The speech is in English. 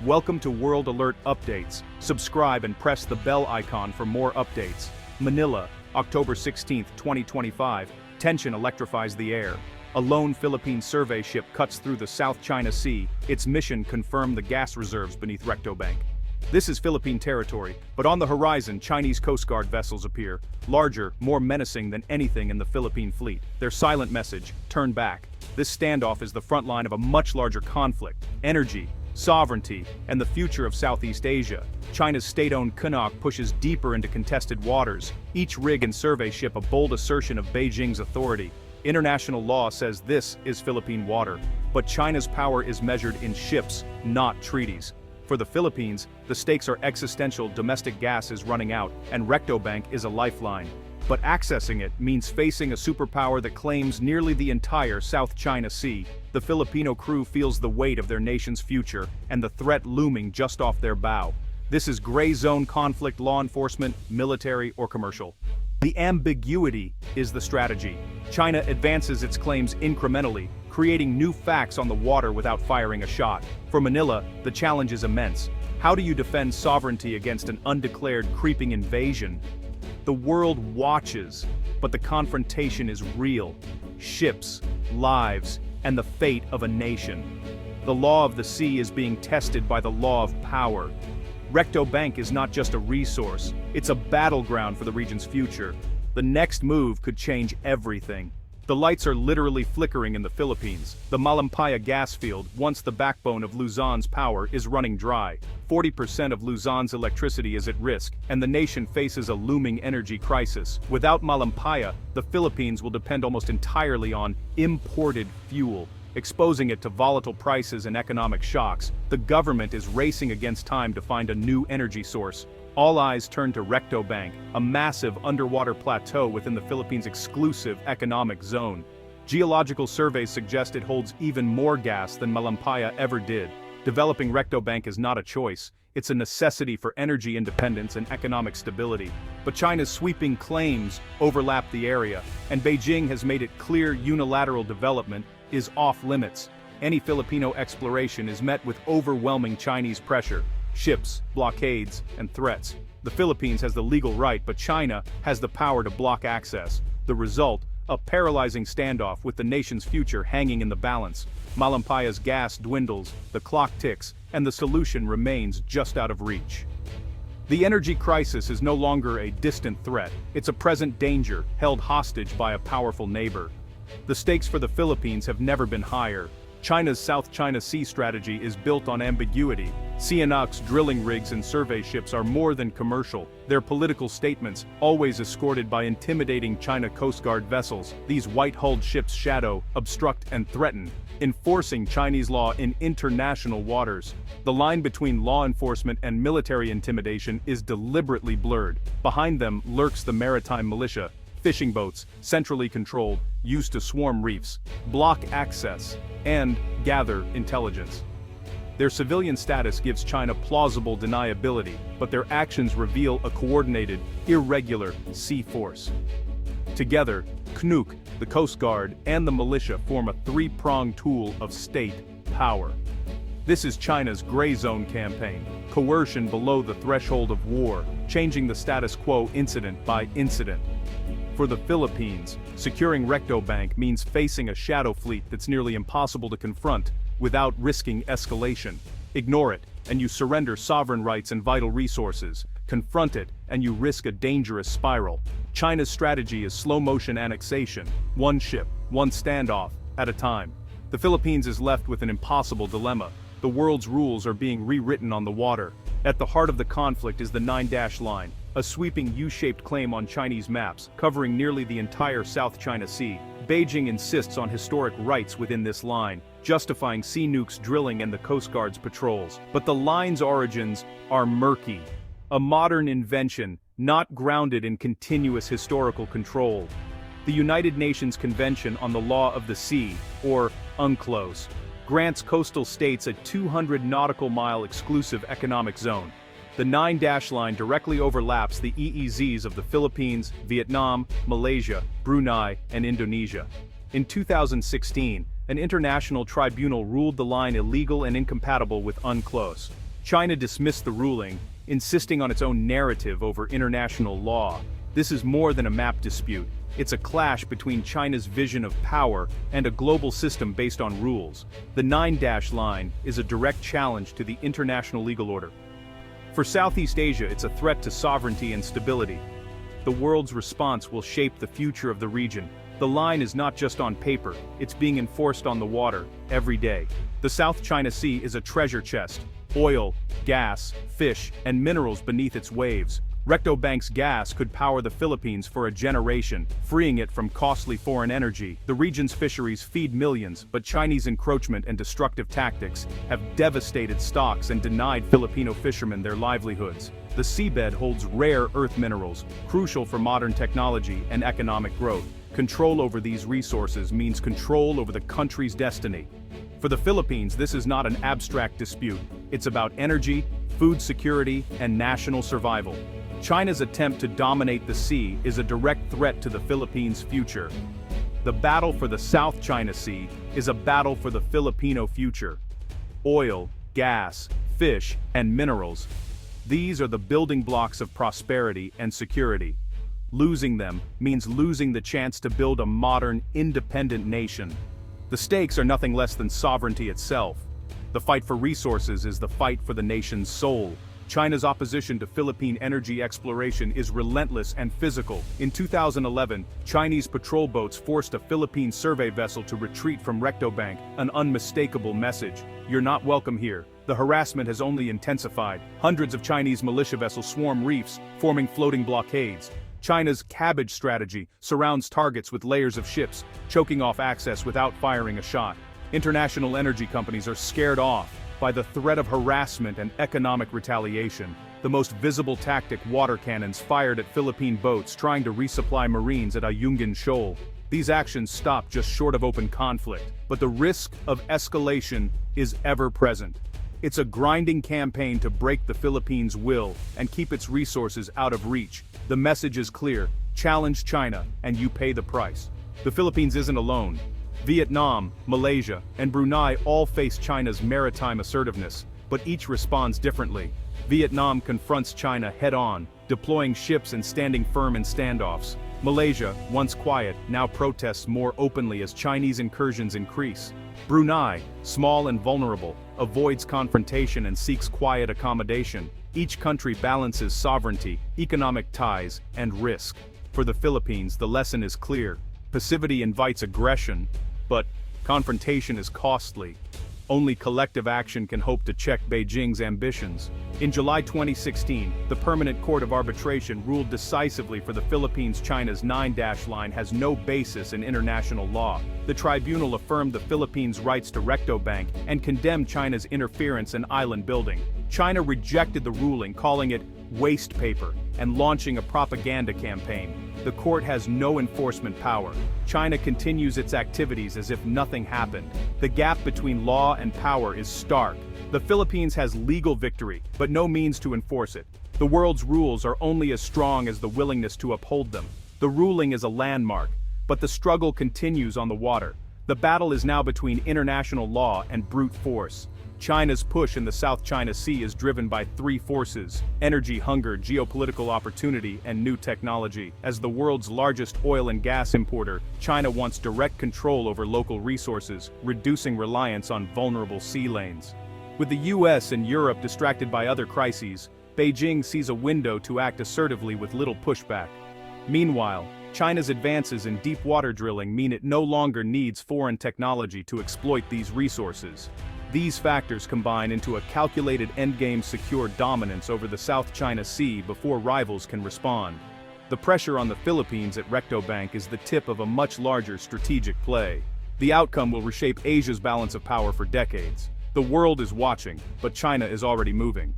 Welcome to World Alert Updates. Subscribe and press the bell icon for more updates. Manila, October 16, 2025. Tension electrifies the air. A lone Philippine survey ship cuts through the South China Sea. Its mission confirmed the gas reserves beneath Recto Bank. This is Philippine territory, but on the horizon, Chinese Coast Guard vessels appear, larger, more menacing than anything in the Philippine fleet. Their silent message, turn back. This standoff is the front line of a much larger conflict: energy, sovereignty, and the future of Southeast Asia. China's state-owned CNOOC pushes deeper into contested waters, each rig and survey ship a bold assertion of Beijing's authority. International law says this is Philippine water, but China's power is measured in ships, not treaties. For the Philippines, the stakes are existential. Domestic gas is running out, and Recto Bank is a lifeline. But accessing it means facing a superpower that claims nearly the entire South China Sea. The Filipino crew feels the weight of their nation's future, and the threat looming just off their bow. This is gray zone conflict: law enforcement, military, or commercial. The ambiguity is the strategy. China advances its claims incrementally, creating new facts on the water without firing a shot. For Manila, the challenge is immense. How do you defend sovereignty against an undeclared creeping invasion? The world watches, but the confrontation is real. Ships, lives, and the fate of a nation. The law of the sea is being tested by the law of power. Recto Bank is not just a resource, it's a battleground for the region's future. The next move could change everything. The lights are literally flickering in the Philippines. The Malampaya gas field, once the backbone of Luzon's power, is running dry. 40% of Luzon's electricity is at risk, and the nation faces a looming energy crisis. Without Malampaya, the Philippines will depend almost entirely on imported fuel, exposing it to volatile prices and economic shocks. The government is racing against time to find a new energy source. All eyes turn to Recto Bank, a massive underwater plateau within the Philippines' exclusive economic zone. Geological surveys suggest it holds even more gas than Malampaya ever did. Developing Recto Bank is not a choice, it's a necessity for energy independence and economic stability. But China's sweeping claims overlap the area, and Beijing has made it clear unilateral development is off limits. Any Filipino exploration is met with overwhelming Chinese pressure. Ships, blockades, and threats. The Philippines has the legal right, but China has the power to block access. The result, a paralyzing standoff with the nation's future hanging in the balance. Malampaya's gas dwindles, the clock ticks, and the solution remains just out of reach. The energy crisis is no longer a distant threat, it's a present danger, held hostage by a powerful neighbor. The stakes for the Philippines have never been higher. China's South China Sea strategy is built on ambiguity. CNOOC's drilling rigs and survey ships are more than commercial. They're political statements, always escorted by intimidating China Coast Guard vessels. These white-hulled ships shadow, obstruct, and threaten, enforcing Chinese law in international waters. The line between law enforcement and military intimidation is deliberately blurred. Behind them lurks the maritime militia. Fishing boats, centrally controlled, used to swarm reefs, block access, and gather intelligence. Their civilian status gives China plausible deniability, but their actions reveal a coordinated, irregular sea force. Together, CNOOC, the Coast Guard, and the militia form a three-pronged tool of state power. This is China's gray zone campaign, coercion below the threshold of war, changing the status quo incident by incident. For the Philippines, securing Recto Bank means facing a shadow fleet that's nearly impossible to confront without risking escalation. Ignore it, and you surrender sovereign rights and vital resources. Confront it, and you risk a dangerous spiral. China's strategy is slow-motion annexation, one ship, one standoff, at a time. The Philippines is left with an impossible dilemma. The world's rules are being rewritten on the water. At the heart of the conflict is the 9-dash line, a sweeping U-shaped claim on Chinese maps, covering nearly the entire South China Sea. Beijing insists on historic rights within this line, justifying CNOOC's drilling and the Coast Guard's patrols. But the line's origins are murky. A modern invention, not grounded in continuous historical control. The United Nations Convention on the Law of the Sea, or UNCLOS, grants coastal states a 200 nautical mile exclusive economic zone. The 9-dash line directly overlaps the EEZs of the Philippines, Vietnam, Malaysia, Brunei, and Indonesia. In 2016, an international tribunal ruled the line illegal and incompatible with UNCLOS. China dismissed the ruling, insisting on its own narrative over international law. This is more than a map dispute. It's a clash between China's vision of power and a global system based on rules. The 9-line is a direct challenge to the international legal order. For Southeast Asia, it's a threat to sovereignty and stability. The world's response will shape the future of the region. The line is not just on paper, it's being enforced on the water, every day. The South China Sea is a treasure chest. Oil, gas, fish, and minerals beneath its waves. Recto Bank's gas could power the Philippines for a generation, freeing it from costly foreign energy. The region's fisheries feed millions, but Chinese encroachment and destructive tactics have devastated stocks and denied Filipino fishermen their livelihoods. The seabed holds rare earth minerals, crucial for modern technology and economic growth. Control over these resources means control over the country's destiny. For the Philippines, this is not an abstract dispute. It's about energy, food security, and national survival. China's attempt to dominate the sea is a direct threat to the Philippines' future. The battle for the South China Sea is a battle for the Filipino future. Oil, gas, fish, and minerals. These are the building blocks of prosperity and security. Losing them means losing the chance to build a modern, independent nation. The stakes are nothing less than sovereignty itself. The fight for resources is the fight for the nation's soul. China's opposition to Philippine energy exploration is relentless and physical. In 2011, Chinese patrol boats forced a Philippine survey vessel to retreat from Recto Bank, an unmistakable message. You're not welcome here. The harassment has only intensified. Hundreds of Chinese militia vessels swarm reefs, forming floating blockades. China's cabbage strategy surrounds targets with layers of ships, choking off access without firing a shot. International energy companies are scared off by the threat of harassment and economic retaliation. The most visible tactic: water cannons fired at Philippine boats trying to resupply Marines at Ayungin Shoal. These actions stop just short of open conflict, but the risk of escalation is ever present. It's a grinding campaign to break the Philippines' will and keep its resources out of reach. The message is clear: challenge China, and you pay the price. The Philippines isn't alone. Vietnam, Malaysia, and Brunei all face China's maritime assertiveness, but each responds differently. Vietnam confronts China head-on, deploying ships and standing firm in standoffs. Malaysia, once quiet, now protests more openly as Chinese incursions increase. Brunei, small and vulnerable, avoids confrontation and seeks quiet accommodation. Each country balances sovereignty, economic ties, and risk. For the Philippines, the lesson is clear. Passivity invites aggression, but confrontation is costly. Only collective action can hope to check Beijing's ambitions. In July 2016, the Permanent Court of Arbitration ruled decisively for the Philippines. China's 9-line has no basis in international law. The tribunal affirmed the Philippines' rights to Recto Bank and condemned China's interference in island building. China rejected the ruling, calling it waste paper, and launching a propaganda campaign. The court has no enforcement power. China continues its activities as if nothing happened. The gap between law and power is stark. The Philippines has legal victory, but no means to enforce it. The world's rules are only as strong as the willingness to uphold them. The ruling is a landmark, but the struggle continues on the water. The battle is now between international law and brute force. China's push in the South China Sea is driven by three forces: energy hunger, geopolitical opportunity, and new technology. As the world's largest oil and gas importer, China wants direct control over local resources, reducing reliance on vulnerable sea lanes. With the US and Europe distracted by other crises, Beijing sees a window to act assertively with little pushback. Meanwhile, China's advances in deep water drilling mean it no longer needs foreign technology to exploit these resources. These factors combine into a calculated endgame: secure dominance over the South China Sea before rivals can respond. The pressure on the Philippines at Recto Bank is the tip of a much larger strategic play. The outcome will reshape Asia's balance of power for decades. The world is watching, but China is already moving.